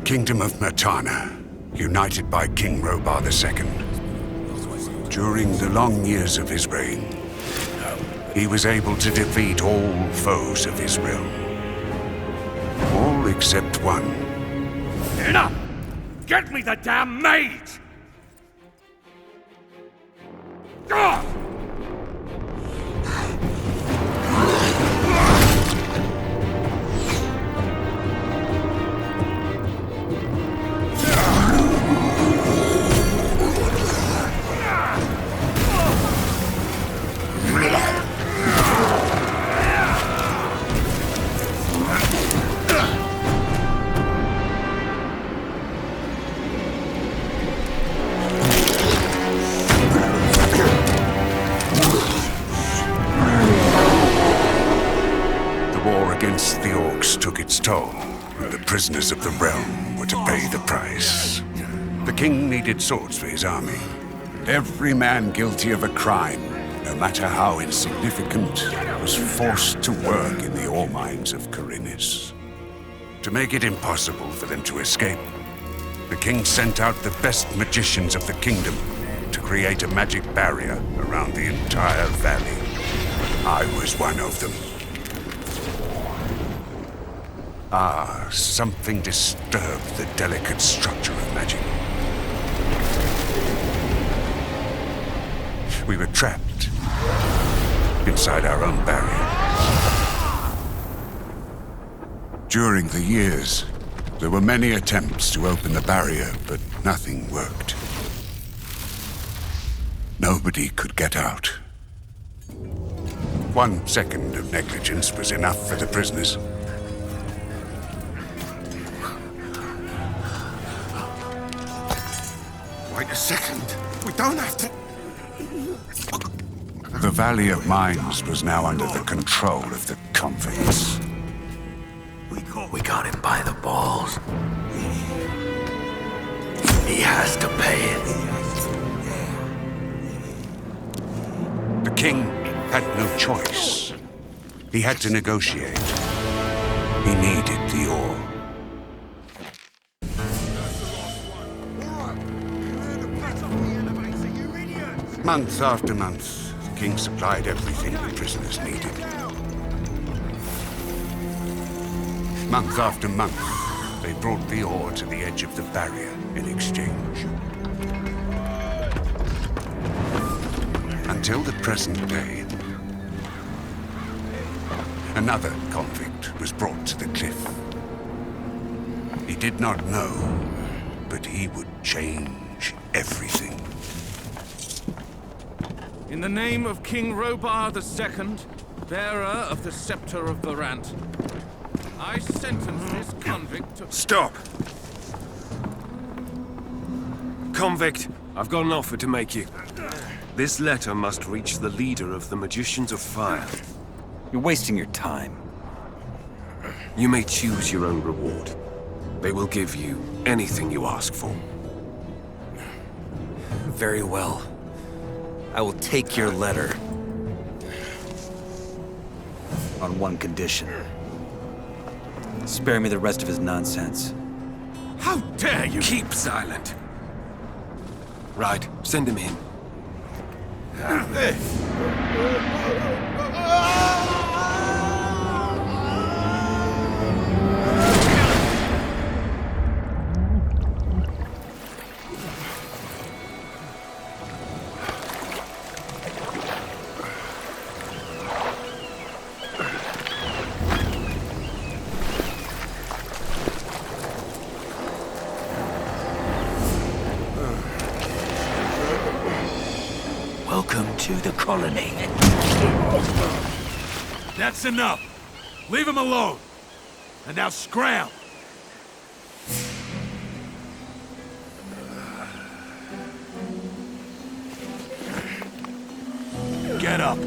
Kingdom of Mertana, united by King Robar II. During the long years of his reign, he was able to defeat all foes of his realm. All except one. Enough! Get me the damn mage! Ah! Against the orcs took its toll, and the prisoners of the realm were to pay the price. The king needed swords for his army, and every man guilty of a crime, no matter how insignificant, was forced to work in the ore mines of Khorinis. To make it impossible for them to escape, the king sent out the best magicians of the kingdom to create a magic barrier around the entire valley. I was one of them. Something disturbed the delicate structure of magic. We were trapped inside our own barrier. During the years, there were many attempts to open the barrier, but nothing worked. Nobody could get out. 1 second of negligence was enough for the prisoners. Wait a second. We don't have to... The Valley of Mines was now under the control of the convicts. We got him by the balls. He has to pay it. The king had no choice. He had to negotiate. He needed the ore. Month after month, the king supplied everything the prisoners needed. Month after month, they brought the ore to the edge of the barrier in exchange. Until the present day, another convict was brought to the cliff. He did not know, but he would change everything. In the name of King Robar II, bearer of the Scepter of Varant, I sentence this convict to... Stop! Convict, I've got an offer to make you. This letter must reach the leader of the Magicians of Fire. You're wasting your time. You may choose your own reward. They will give you anything you ask for. Very well. I will take your letter. On one condition. Spare me the rest of his nonsense. How dare you! Keep silent. Right, send him in. Welcome to the colony. That's enough! Leave him alone! And now scram! Get up!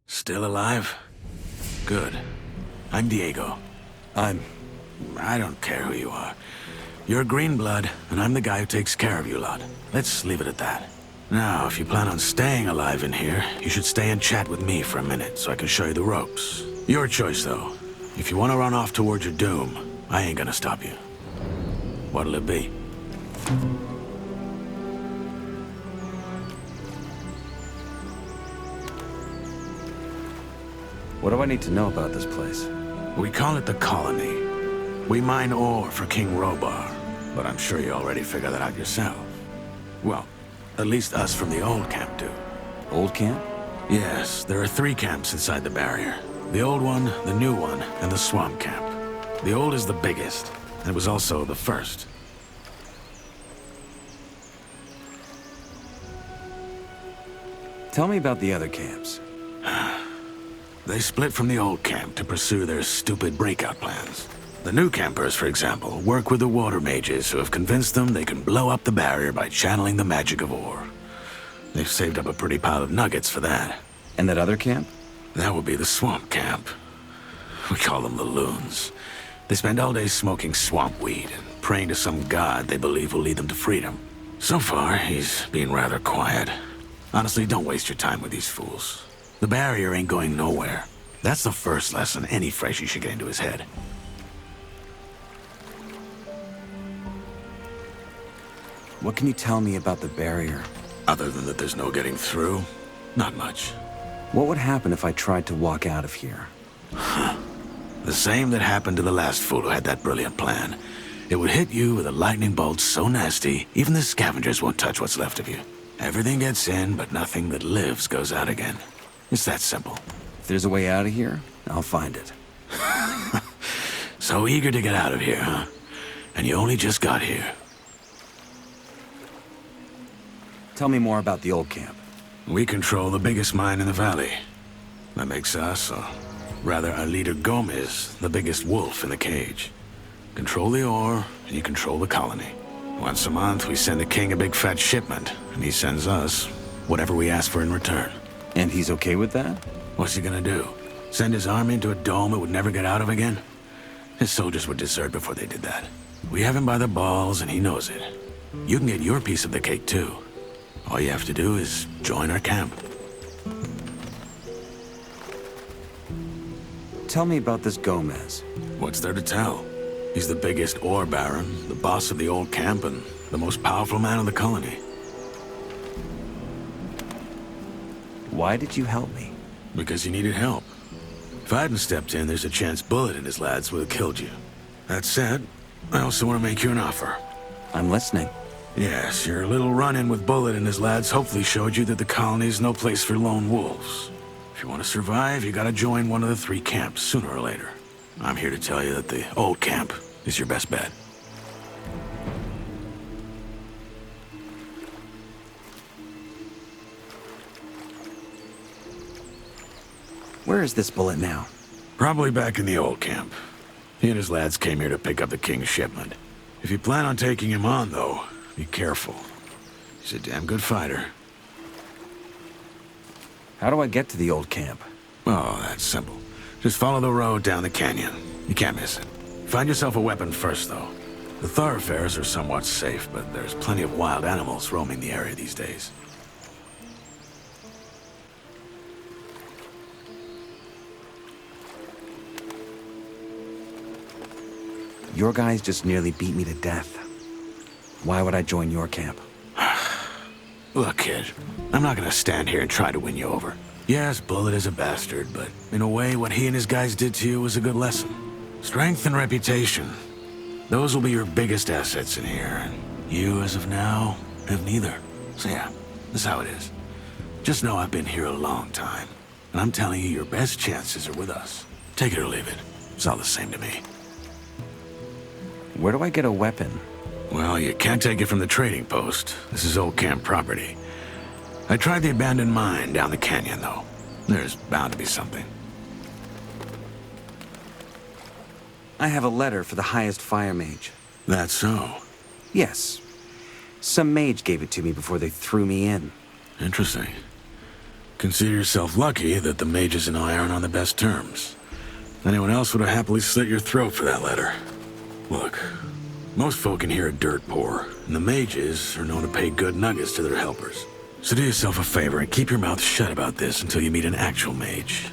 Still alive? Good. I'm Diego. I don't care who you are. You're green blood, and I'm the guy who takes care of you lot. Let's leave it at that. Now, if you plan on staying alive in here, you should stay and chat with me for a minute so I can show you the ropes. Your choice, though. If you want to run off towards your doom, I ain't gonna stop you. What'll it be? What do I need to know about this place? We call it the Colony. We mine ore for King Robar, but I'm sure you already figured that out yourself. Well, at least us from the old camp do. Old camp? Yes, there are 3 camps inside the barrier. The old one, the new one, and the swamp camp. The old is the biggest, and it was also the first. Tell me about the other camps. They split from the old camp to pursue their stupid breakout plans. The new campers, for example, work with the water mages who have convinced them they can blow up the barrier by channeling the magic of ore. They've saved up a pretty pile of nuggets for that. And that other camp? That would be the swamp camp. We call them the loons. They spend all day smoking swamp weed and praying to some god they believe will lead them to freedom. So far, he's been rather quiet. Honestly, don't waste your time with these fools. The barrier ain't going nowhere. That's the first lesson any freshie should get into his head. What can you tell me about the barrier? Other than that there's no getting through, not much. What would happen if I tried to walk out of here? The same that happened to the last fool who had that brilliant plan. It would hit you with a lightning bolt so nasty, even the scavengers won't touch what's left of you. Everything gets in, but nothing that lives goes out again. It's that simple. If there's a way out of here, I'll find it. So eager to get out of here, huh? And you only just got here. Tell me more about the old camp. We control the biggest mine in the valley. That makes us, or rather our leader Gomez, the biggest wolf in the cage. Control the ore, and you control the colony. Once a month, we send the king a big fat shipment, and he sends us whatever we ask for in return. And he's okay with that? What's he gonna do? Send his army into a dome it would never get out of again? His soldiers would desert before they did that. We have him by the balls, and he knows it. You can get your piece of the cake, too. All you have to do is join our camp. Tell me about this Gomez. What's there to tell? He's the biggest ore baron, the boss of the old camp, and the most powerful man in the colony. Why did you help me? Because he needed help. If I hadn't stepped in, there's a chance Bullet and his lads would have killed you. That said, I also want to make you an offer. I'm listening. Yes, your little run-in with Bullet and his lads hopefully showed you that the colony's no place for lone wolves. If you want to survive, you gotta join one of the 3 camps sooner or later. I'm here to tell you that the old camp is your best bet. Where is this Bullet now? Probably back in the old camp. He and his lads came here to pick up the king's shipment. If you plan on taking him on, though, be careful. He's a damn good fighter. How do I get to the old camp? Oh, that's simple. Just follow the road down the canyon. You can't miss it. Find yourself a weapon first, though. The thoroughfares are somewhat safe, but there's plenty of wild animals roaming the area these days. Your guys just nearly beat me to death. Why would I join your camp? Look, kid, I'm not gonna stand here and try to win you over. Yes, Bullet is a bastard, but in a way, what he and his guys did to you was a good lesson. Strength and reputation. Those will be your biggest assets in here, and you, as of now, have neither. So yeah, that's how it is. Just know I've been here a long time, and I'm telling you, your best chances are with us. Take it or leave it. It's all the same to me. Where do I get a weapon? Well, you can't take it from the trading post. This is old camp property. I tried the abandoned mine down the canyon, though. There's bound to be something. I have a letter for the highest fire mage. That's so. Yes. Some mage gave it to me before they threw me in. Interesting. Consider yourself lucky that the mages and I aren't on the best terms. Anyone else would have happily slit your throat for that letter. Look, most folk in here are dirt poor, and the mages are known to pay good nuggets to their helpers. So do yourself a favor and keep your mouth shut about this until you meet an actual mage.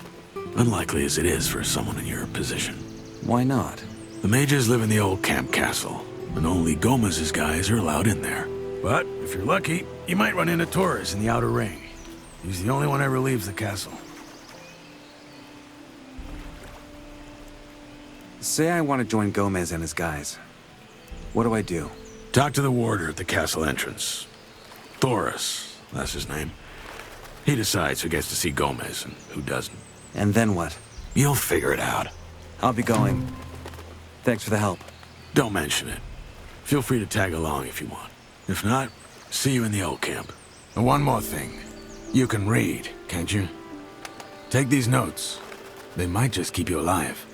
Unlikely as it is for someone in your position. Why not? The mages live in the old camp castle, and only Gomez's guys are allowed in there. But if you're lucky, you might run into Torres in the outer ring. He's the only one ever leaves the castle. Say I want to join Gomez and his guys. What do I do? Talk to the warder at the castle entrance. Thoris, that's his name. He decides who gets to see Gomez and who doesn't. And then what? You'll figure it out. I'll be going. Thanks for the help. Don't mention it. Feel free to tag along if you want. If not, see you in the old camp. And one more thing. You can read, can't you? Take these notes. They might just keep you alive.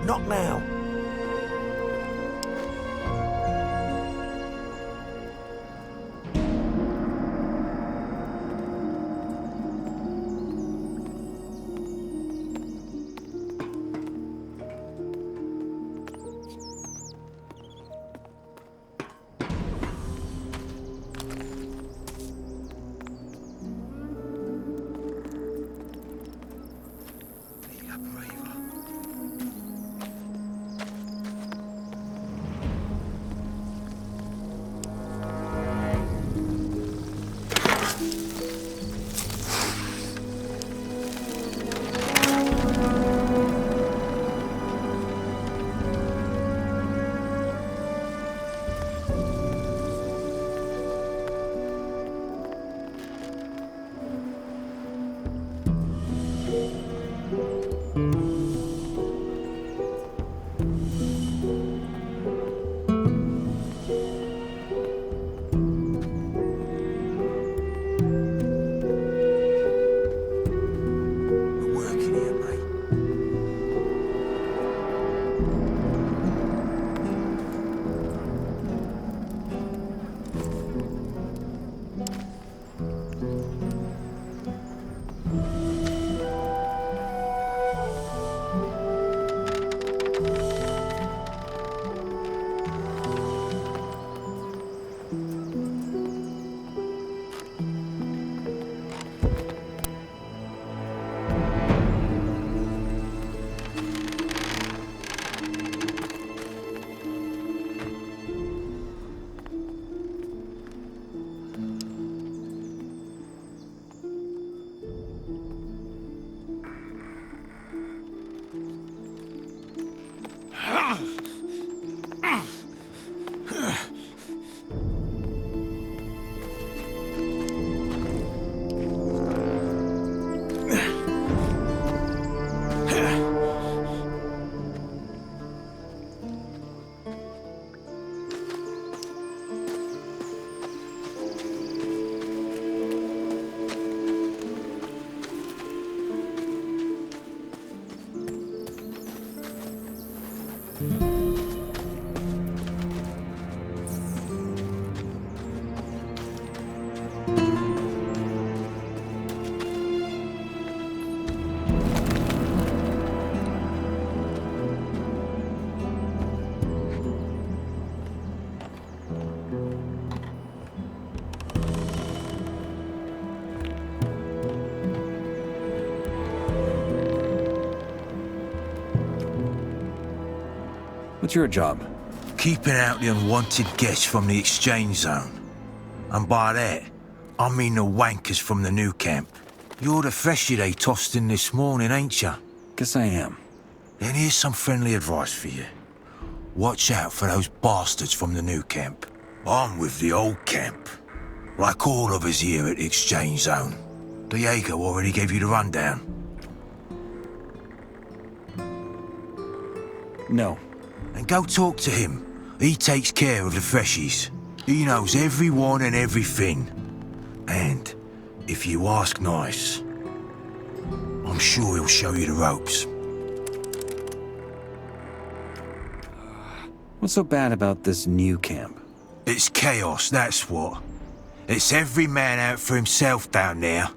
Not now. What's your job? Keeping out the unwanted guests from the exchange zone. And by that, I mean the wankers from the new camp. You're the freshie they tossed in this morning, ain't ya? Guess I am. Then here's some friendly advice for you. Watch out for those bastards from the new camp. I'm with the old camp. Like all of us here at the exchange zone. Diego already gave you the rundown. No. And go talk to him. He takes care of the freshies. He knows everyone and everything. And if you ask nice, I'm sure he'll show you the ropes. What's so bad about this new camp? It's chaos, that's what. It's every man out for himself down there.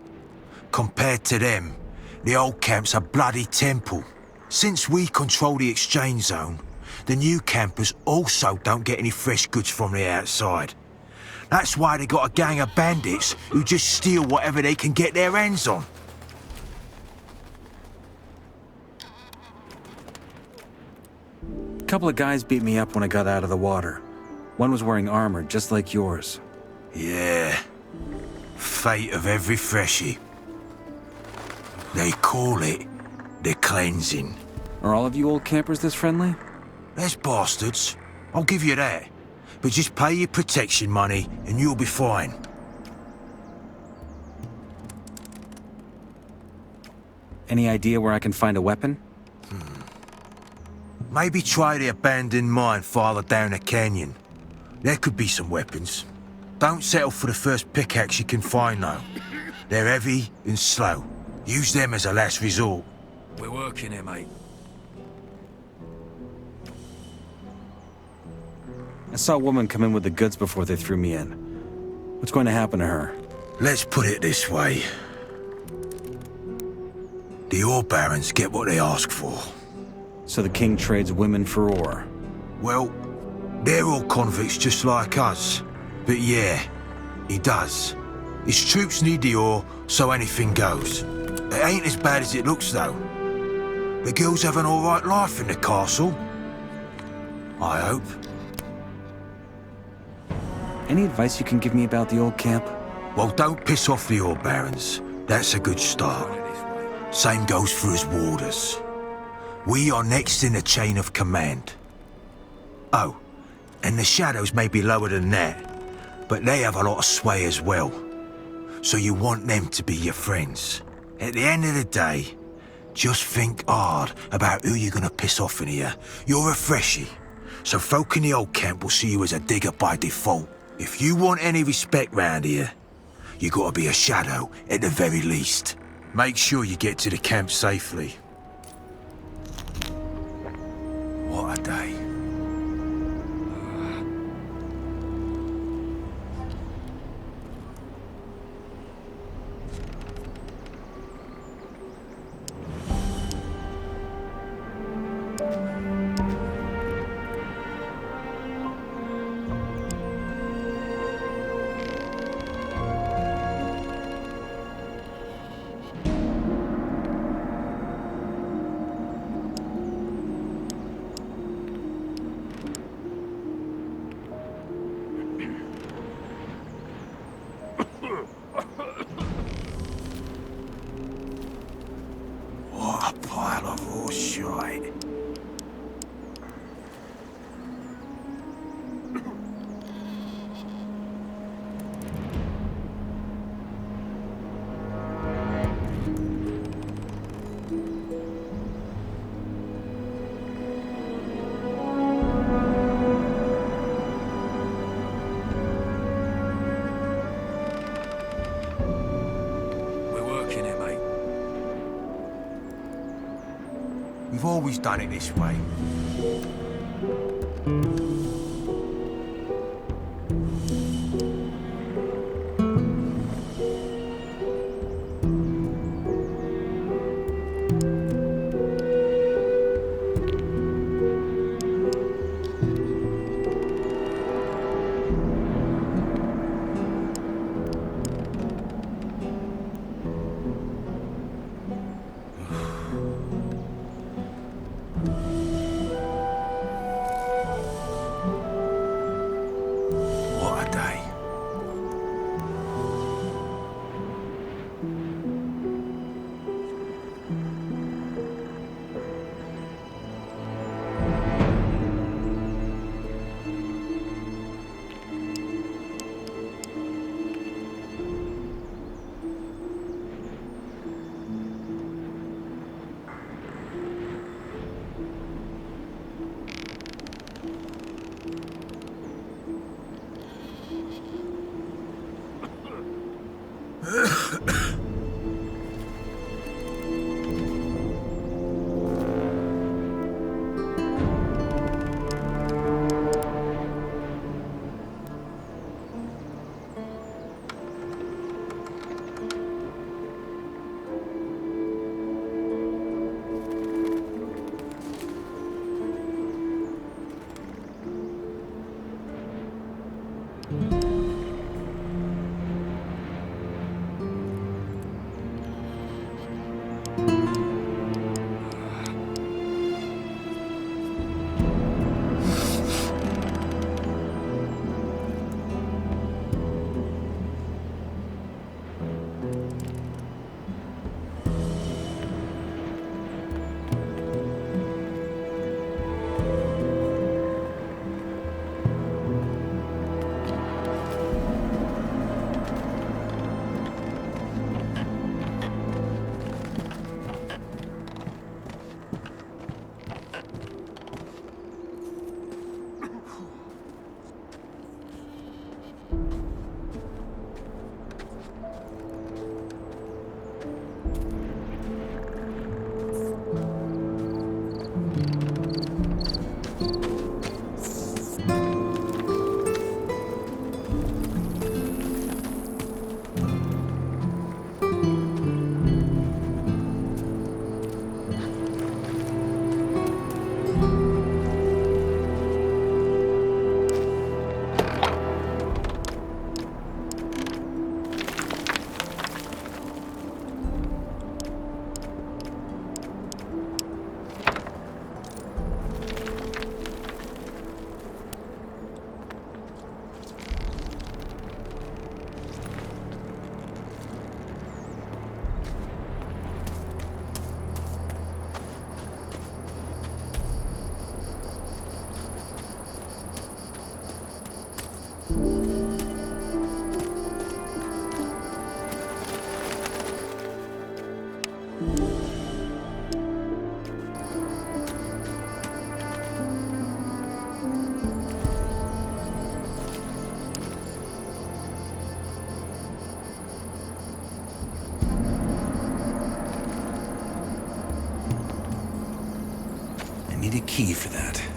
Compared to them, the old camp's a bloody temple. Since we control the exchange zone, the new campers also don't get any fresh goods from the outside. That's why they got a gang of bandits who just steal whatever they can get their hands on. A couple of guys beat me up when I got out of the water. One was wearing armor, just like yours. Yeah. Fate of every freshie. They call it the cleansing. Are all of you old campers this friendly? There's bastards, I'll give you that. But just pay your protection money and you'll be fine. Any idea where I can find a weapon? Maybe try the abandoned mine farther down the canyon. There could be some weapons. Don't settle for the first pickaxe you can find, though. They're heavy and slow. Use them as a last resort. We're working here, mate. I saw a woman come in with the goods before they threw me in. What's going to happen to her? Let's put it this way. The ore barons get what they ask for. So the king trades women for ore. Well, they're all convicts just like us. But yeah, he does. His troops need the ore, so anything goes. It ain't as bad as it looks, though. The girls have an alright life in the castle. I hope. Any advice you can give me about the old camp? Well, don't piss off the ore barons. That's a good start. Same goes for his warders. We are next in the chain of command. Oh, and the shadows may be lower than that, but they have a lot of sway as well. So you want them to be your friends. At the end of the day, just think hard about who you're gonna piss off in here. You're a freshie, so folk in the old camp will see you as a digger by default. If you want any respect round here, you gotta be a shadow at the very least. Make sure you get to the camp safely. What a day. What a pile of horse shite. We're working here, mate. We've always done it this way. need a key for that.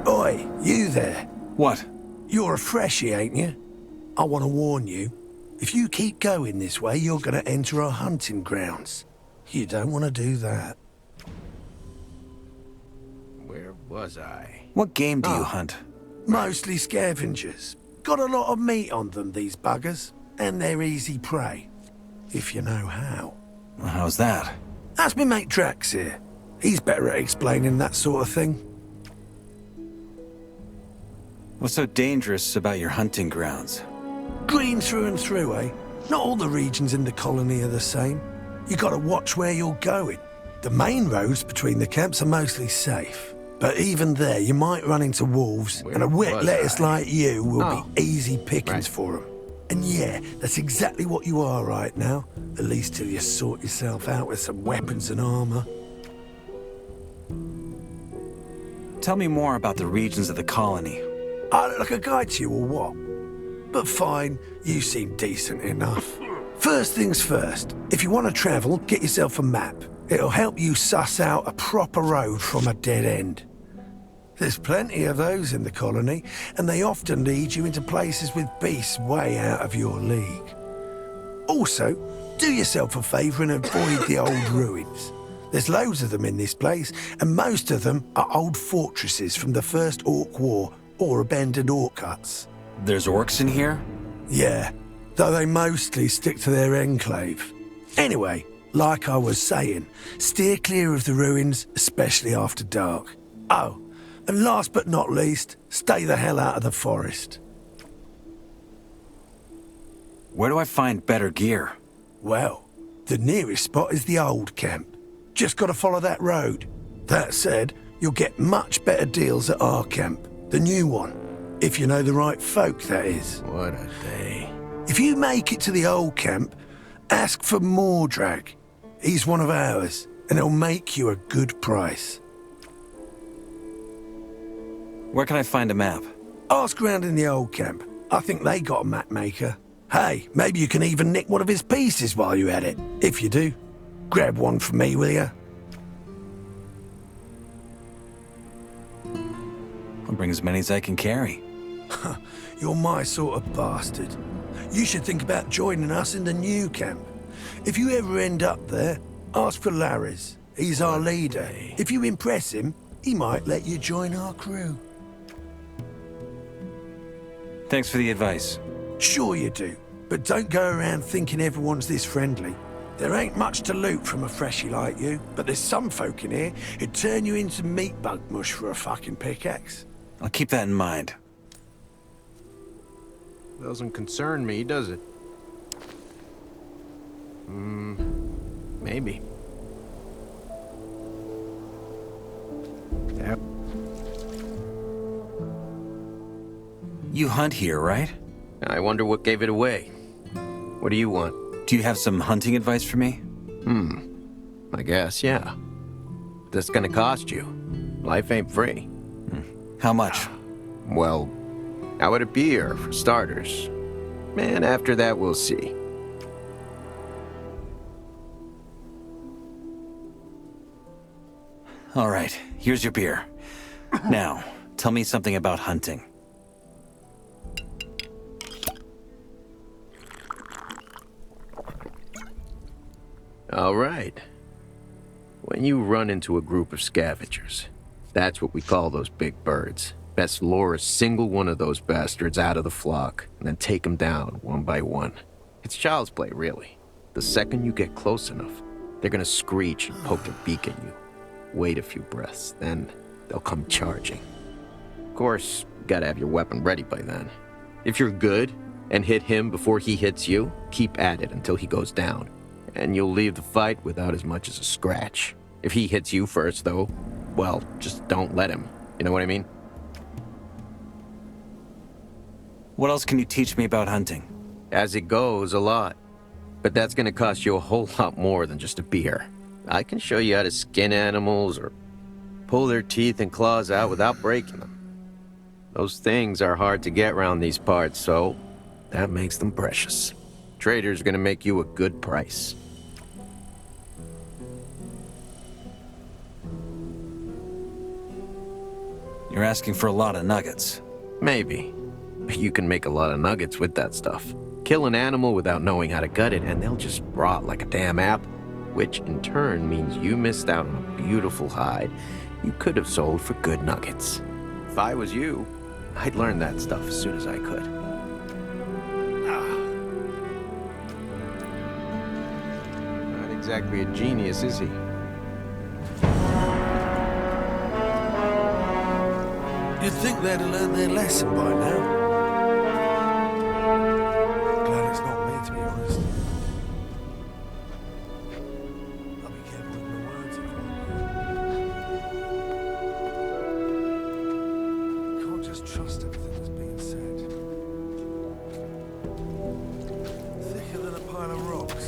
Oi, you there. What? You're a freshie, ain't you? I want to warn you. If you keep going this way, you're going to enter our hunting grounds. You don't want to do that. Where was I? What game do you hunt? Mostly scavengers. Got a lot of meat on them, these buggers. And they're easy prey. If you know how. How's that? Ask me mate Drax here. He's better at explaining that sort of thing. What's so dangerous about your hunting grounds? Green through and through, eh? Not all the regions in the colony are the same. You gotta watch where you're going. The main roads between the camps are mostly safe. But even there, you might run into wolves, and a wet lettuce like you will be easy pickings for them. And yeah, that's exactly what you are right now. At least till you sort yourself out with some weapons and armor. Tell me more about the regions of the colony. I look like a guide to you or what? But fine, you seem decent enough. First things first, if you want to travel, get yourself a map. It'll help you suss out a proper road from a dead end. There's plenty of those in the colony, and they often lead you into places with beasts way out of your league. Also, do yourself a favour and avoid the old ruins. There's loads of them in this place, and most of them are old fortresses from the First Orc War or abandoned orc huts. There's orcs in here? Yeah, though they mostly stick to their enclave. Anyway, like I was saying, steer clear of the ruins, especially after dark. Oh, and last but not least, stay the hell out of the forest. Where do I find better gear? Well, the nearest spot is the old camp. Just gotta follow that road. That said, you'll get much better deals at our camp, the new one. If you know the right folk, that is. What a day. If you make it to the old camp, ask for Mordrag. He's one of ours, and he'll make you a good price. Where can I find a map? Ask around in the old camp. I think they got a map maker. Hey, maybe you can even nick one of his pieces while you're at it. If you do, grab one for me, will you? I'll bring as many as I can carry. You're my sort of bastard. You should think about joining us in the new camp. If you ever end up there, ask for Larry's. He's our leader. If you impress him, he might let you join our crew. Thanks for the advice. Sure you do, but don't go around thinking everyone's this friendly. There ain't much to loot from a freshie like you, but there's some folk in here who'd turn you into meat bug mush for a fucking pickaxe. I'll keep that in mind. Doesn't concern me, does it? Maybe. Yep. You hunt here, right? I wonder what gave it away. What do you want? Do you have some hunting advice for me? I guess, yeah. That's gonna cost you. Life ain't free. How much? Well, how would it be here, for starters? And after that, we'll see. All right, here's your beer. Now, tell me something about hunting. All right. When you run into a group of scavengers, that's what we call those big birds. Best lure a single one of those bastards out of the flock, and then take them down one by one. It's child's play, really. The second you get close enough, they're gonna screech and poke their beak at you. Wait a few breaths, then they'll come charging. Of course, you gotta have your weapon ready by then. If you're good and hit him before he hits you, keep at it until he goes down, and you'll leave the fight without as much as a scratch. If he hits you first, though, well, just don't let him. You know what I mean? What else can you teach me about hunting? As it goes, a lot. But that's gonna cost you a whole lot more than just a beer. I can show you how to skin animals or pull their teeth and claws out without breaking them. Those things are hard to get around these parts, so that makes them precious. Trader's gonna make you a good price. You're asking for a lot of nuggets. Maybe. But you can make a lot of nuggets with that stuff. Kill an animal without knowing how to gut it, and they'll just rot like a damn apple. Which in turn means you missed out on a beautiful hide you could have sold for good nuggets. If I was you, I'd learn that stuff as soon as I could. Not exactly a genius, is he? You'd think they'd have learned their lesson by now. Glad it's not me, to be honest. I'll be careful with my words if I can't just trust everything that's being said. Thicker than a pile of rocks.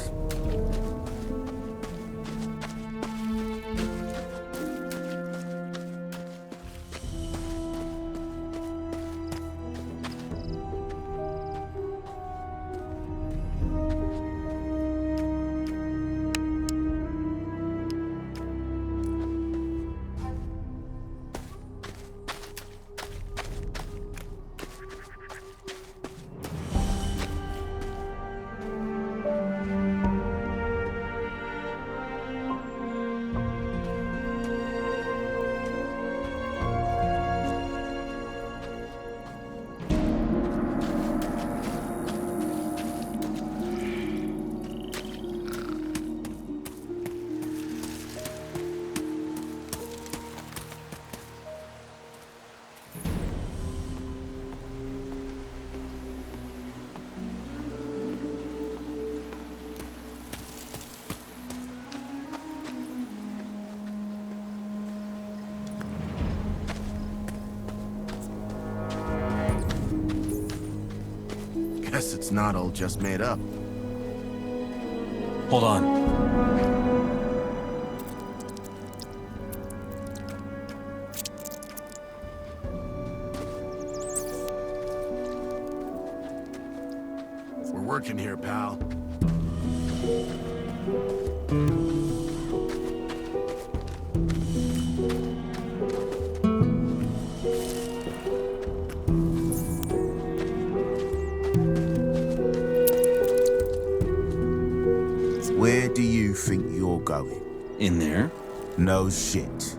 it's not all just made up. Hold on. We're working here, pal. Where do you think you're going? In there? No shit.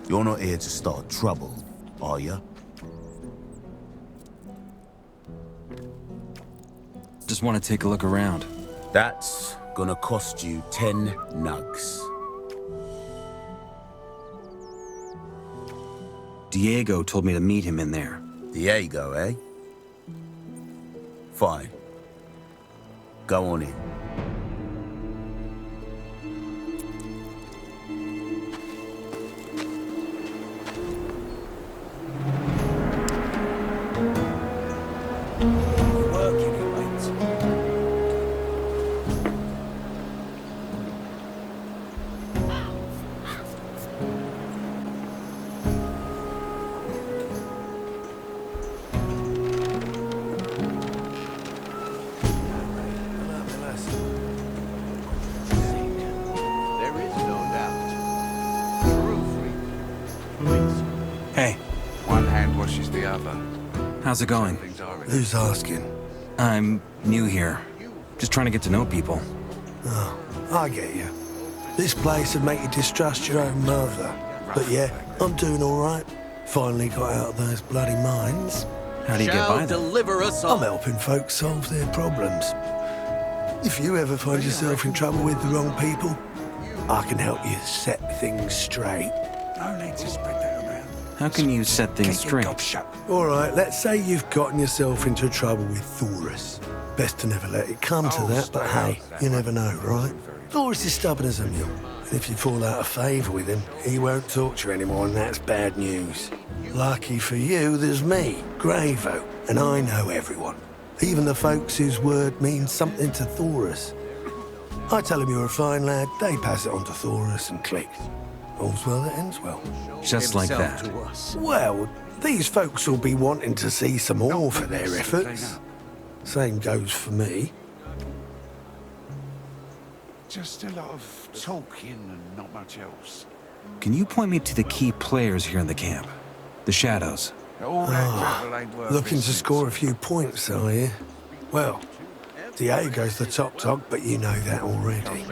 You're not here to start trouble, are you? Just want to take a look around. That's gonna cost you 10 nugs. Diego told me to meet him in there. Diego, eh? Fine. Go on in. Hey, One hand washes the other. how's it going? Who's asking? I'm new here. Just trying to get to know people. Oh, I get you. This place would make you distrust your own mother. But yeah, I'm doing all right. Finally got out of those bloody mines. How do you get by them? Deliver us I'm helping folks solve their problems. If you ever find yourself in trouble with the wrong people, I can help you set things straight. No need to spread that around. How can you set things straight? All right, let's say you've gotten yourself into trouble with Thorus. Best to never let it come to that, but hey, you never know, right? Thorus is stubborn as a mule, and if you fall out of favour with him, he won't talk to you anymore, and that's bad news. Lucky for you, there's me, Gravo, and I know everyone. Even the folks whose word means something to Thorus. I tell them you're a fine lad, they pass it on to Thorus and click. All's well that ends well. Just like that. Well, these folks will be wanting to see some more for their efforts. Same goes for me. Just a lot of talking and not much else. Can you point me to the key players here in the camp? The Shadows. All that travel ain't worth Looking it. to score a few points, are you? Well, Diego's the top dog, but you know that already.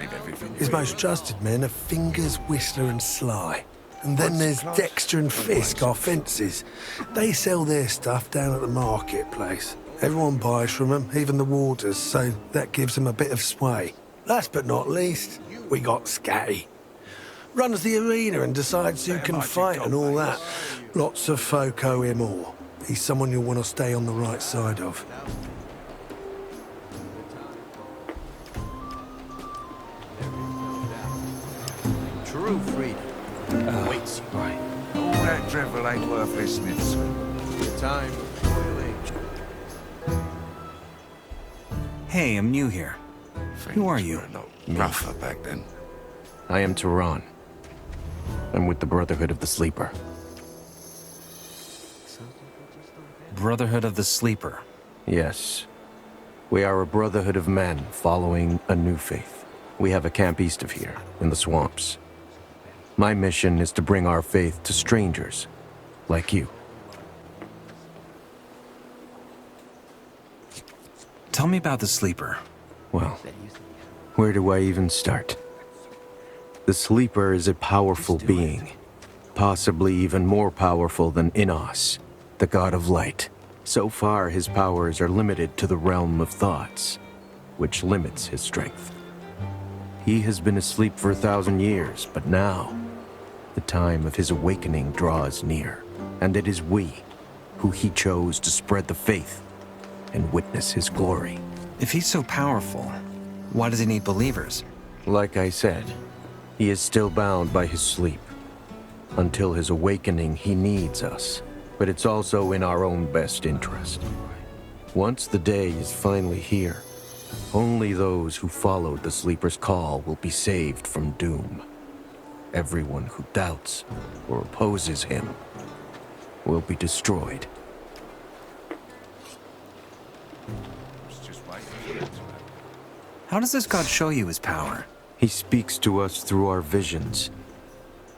His most trusted men are Fingers, Whistler and Sly. And then there's Dexter and Fisk, our fences. They sell their stuff down at the marketplace. Everyone buys from them, even the warders, so that gives them a bit of sway. Last but not least, we got Scatty. Runs the arena and decides who can fight and all that. Lots of folk owe him all. He's someone you'll want to stay on the right side of. True freedom awaits you. Right. All that drivel ain't worth listening to. Your time, Royal Age. Hey, I'm new here. Who are you? Things were a lot rougher back then. I am Tehran. I'm with the Brotherhood of the Sleeper. Brotherhood of the Sleeper. Yes. We are a brotherhood of men following a new faith. We have a camp east of here, in the swamps. My mission is to bring our faith to strangers, like you. Tell me about the Sleeper. Well, where do I even start? The Sleeper is a powerful being, possibly even more powerful than Innos, the god of light. So far, his powers are limited to the realm of thoughts, which limits his strength. He has been asleep for 1,000 years, but now, the time of his awakening draws near, and it is we who he chose to spread the faith and witness his glory. If he's so powerful, why does he need believers? Like I said, he is still bound by his sleep. Until his awakening, he needs us. But it's also in our own best interest. Once the day is finally here, only those who followed the Sleeper's call will be saved from doom. Everyone who doubts or opposes him will be destroyed. How does this god show you his power? He speaks to us through our visions.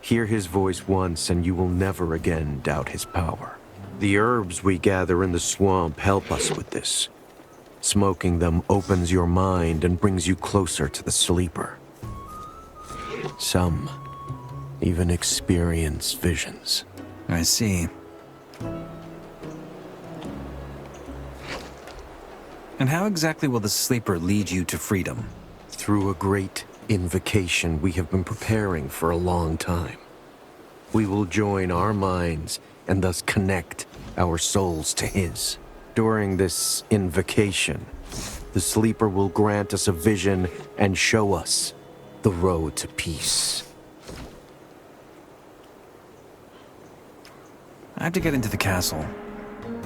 Hear his voice once and you will never again doubt his power. The herbs we gather in the swamp help us with this. Smoking them opens your mind and brings you closer to the Sleeper. Some even experience visions. I see. And how exactly will the Sleeper lead you to freedom? Through a great invocation we have been preparing for a long time. We will join our minds and thus connect our souls to his. During this invocation, the Sleeper will grant us a vision and show us the road to peace. I have to get into the castle.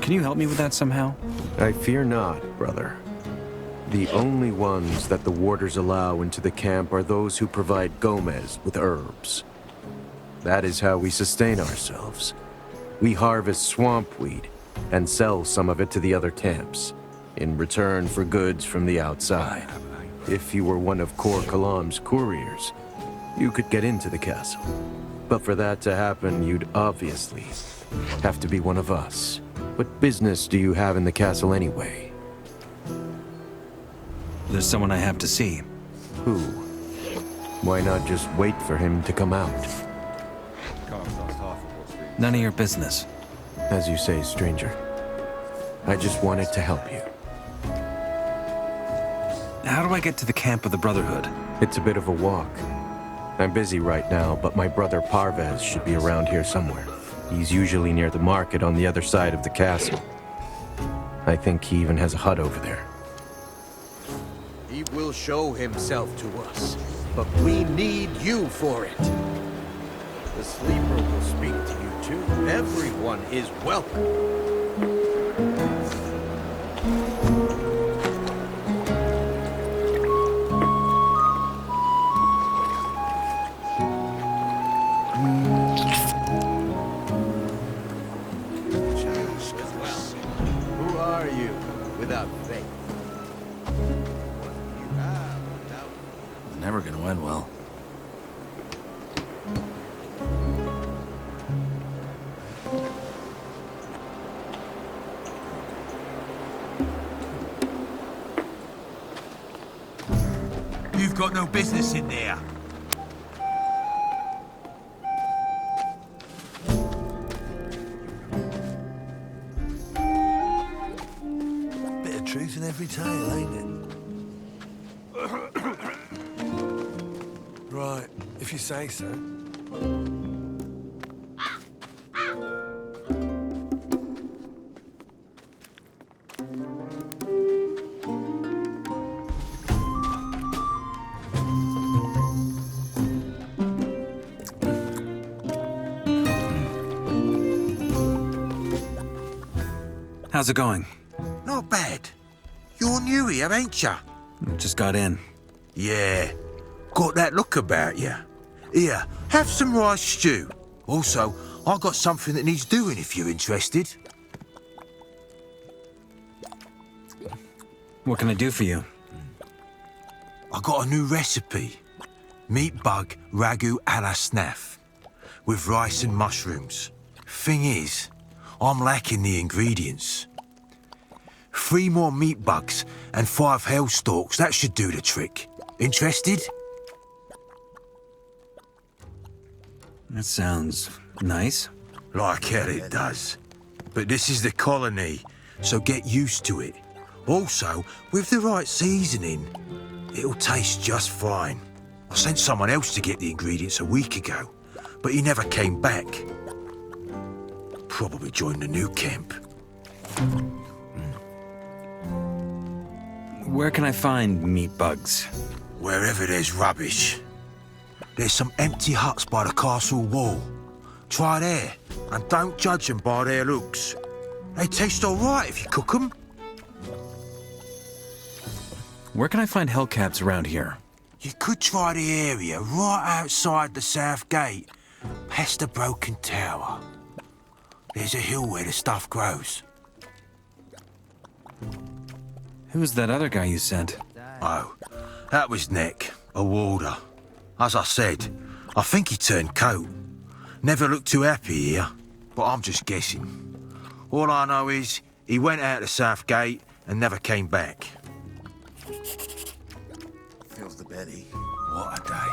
Can you help me with that somehow? I fear not, brother. The only ones that the warders allow into the camp are those who provide Gomez with herbs. That is how we sustain ourselves. We harvest swamp weed and sell some of it to the other camps, in return for goods from the outside. If you were one of Kor Kalam's couriers, you could get into the castle. But for that to happen, you'd obviously have to be one of us. What business do you have in the castle anyway? There's someone I have to see. Who? Why not just wait for him to come out? None of your business. As you say, stranger. I just wanted to help you. How do I get to the camp of the Brotherhood? It's a bit of a walk. I'm busy right now, but my brother Parvez should be around here somewhere. He's usually near the market on the other side of the castle. I think he even has a hut over there. He will show himself to us, but we need you for it. The Sleeper will speak to you too. Everyone is welcome. Who are you without faith? Never gonna end well. You've got no business in there. Bit of truth in every tale, ain't it? Right, if you say so. How's it going? Not bad. You're new here, ain't ya? Just got in. Yeah. Got that look about you. Here, have some rice stew. Also, I got something that needs doing if you're interested. What can I do for you? I got a new recipe. Meat bug ragu a la snaff. With rice and mushrooms. Thing is, I'm lacking the ingredients. 3 more meat bugs and 5 hell stalks, that should do the trick. Interested? That sounds nice. Like hell it does. But this is the colony, so get used to it. Also, with the right seasoning, it'll taste just fine. I sent someone else to get the ingredients a week ago, but he never came back. Probably joined the new camp. Where can I find meat bugs? Wherever there's rubbish. There's some empty huts by the castle wall. Try there, and don't judge them by their looks. They taste all right if you cook them. Where can I find hellcats around here? You could try the area right outside the south gate, past the broken tower. There's a hill where the stuff grows. Who's that other guy you sent? Oh, that was Nick, a warder. As I said, I think he turned coat. Never looked too happy here, but I'm just guessing. All I know is he went out the south gate and never came back. Feels the belly. What a day.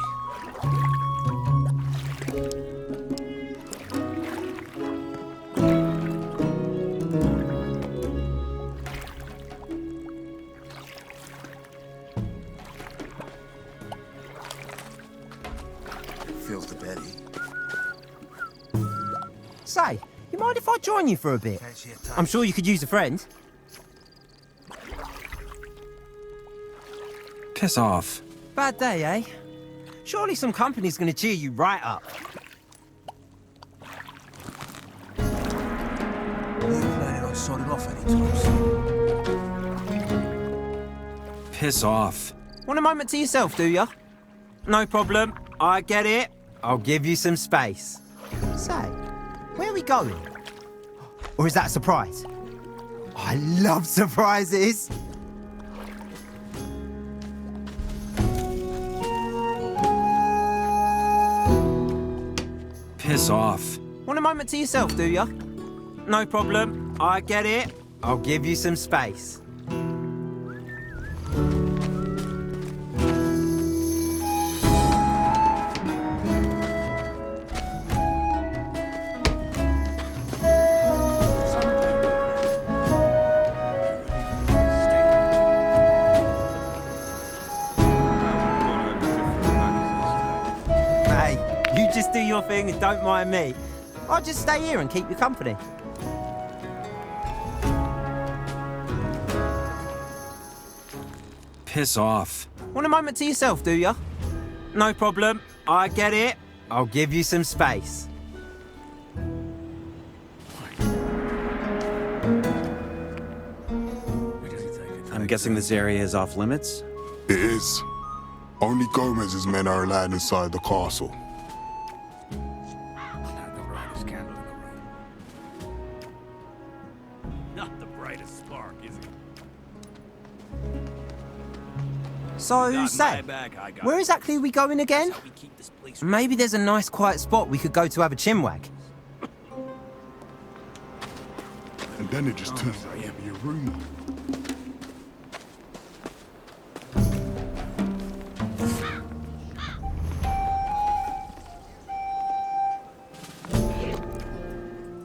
Feels the belly. Say, you mind if I join you for a bit? I'm sure you could use a friend. Piss off. Bad day, eh? Surely some company's gonna cheer you right up. You planning on sodding off anytime soon? Piss off. Want a moment to yourself, do ya? No problem. I get it. I'll give you some space. Say, where are we going? Or is that a surprise? I love surprises. Piss off. Want a moment to yourself, do ya? No problem. I get it. I'll give you some space. Just do your thing and don't mind me. I'll just stay here and keep you company. Piss off. Want a moment to yourself, do ya? No problem. I get it. I'll give you some space. I'm guessing this area is off limits? It is. Only Gomez's men are allowed inside the castle. So, say, where exactly are we going again? Maybe there's a nice quiet spot we could go to have a chinwag. And then it just turns out to be a rumor.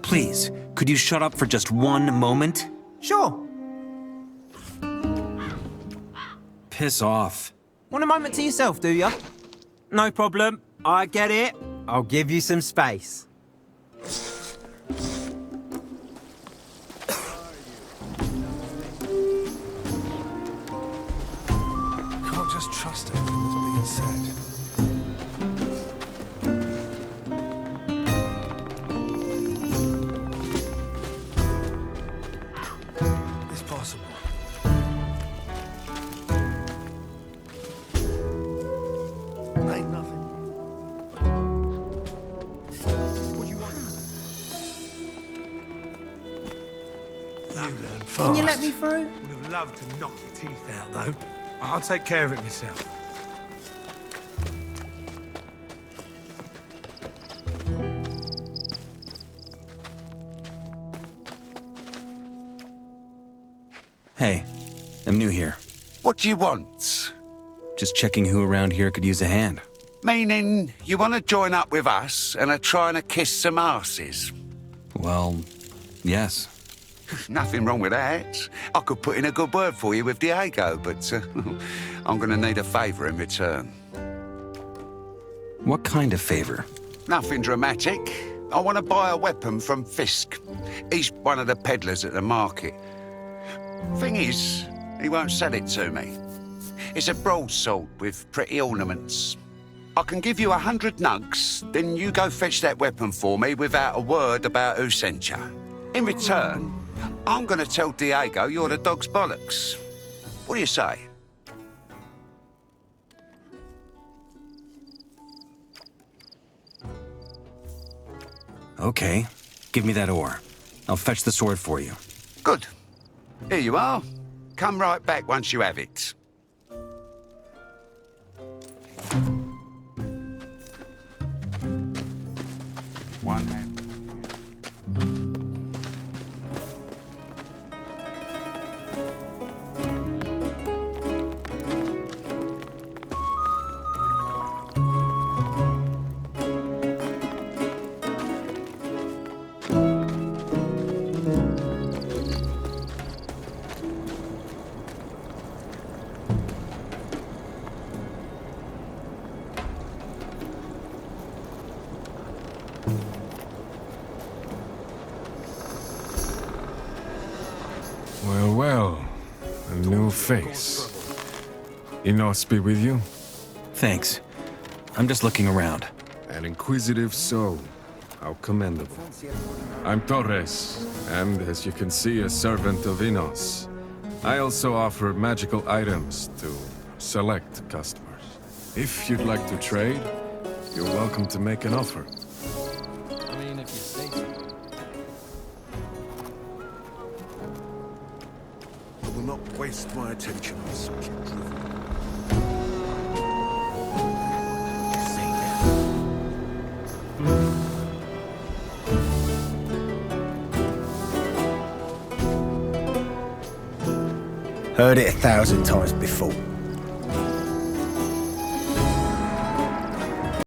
Please, could you shut up for just one moment? Sure. Piss off. Want a moment to yourself, do ya? No problem. I get it. I'll give you some space. Can't just trust everything that's being said. It's possible. Ain't nothing. What do you want? You learn fast. Can you let me through? Would have loved to knock your teeth out, though. I'll take care of it myself. Hey, I'm new here. What do you want? Just checking who around here could use a hand. Meaning, you want to join up with us and are trying to kiss some asses? Well, yes. Nothing wrong with that. I could put in a good word for you with Diego, but I'm going to need a favour in return. What kind of favor? Nothing dramatic. I want to buy a weapon from Fisk. He's one of the peddlers at the market. Thing is, he won't sell it to me. It's a broadsword with pretty ornaments. I can give you 100 nugs, then you go fetch that weapon for me without a word about who sent you. In return, I'm going to tell Diego you're the dog's bollocks. What do you say? Okay, give me that ore. I'll fetch the sword for you. Good. Here you are. Come right back once you have it. One hand. Well, well. A new face. Enos be with you? Thanks. I'm just looking around. An inquisitive soul. How commendable. I'm Torres, and as you can see, a servant of Enos. I also offer magical items to select customers. If you'd like to trade, you're welcome to make an offer. I mean, if you say so. I will not waste my attention on such drivel. Heard it 1,000 times before.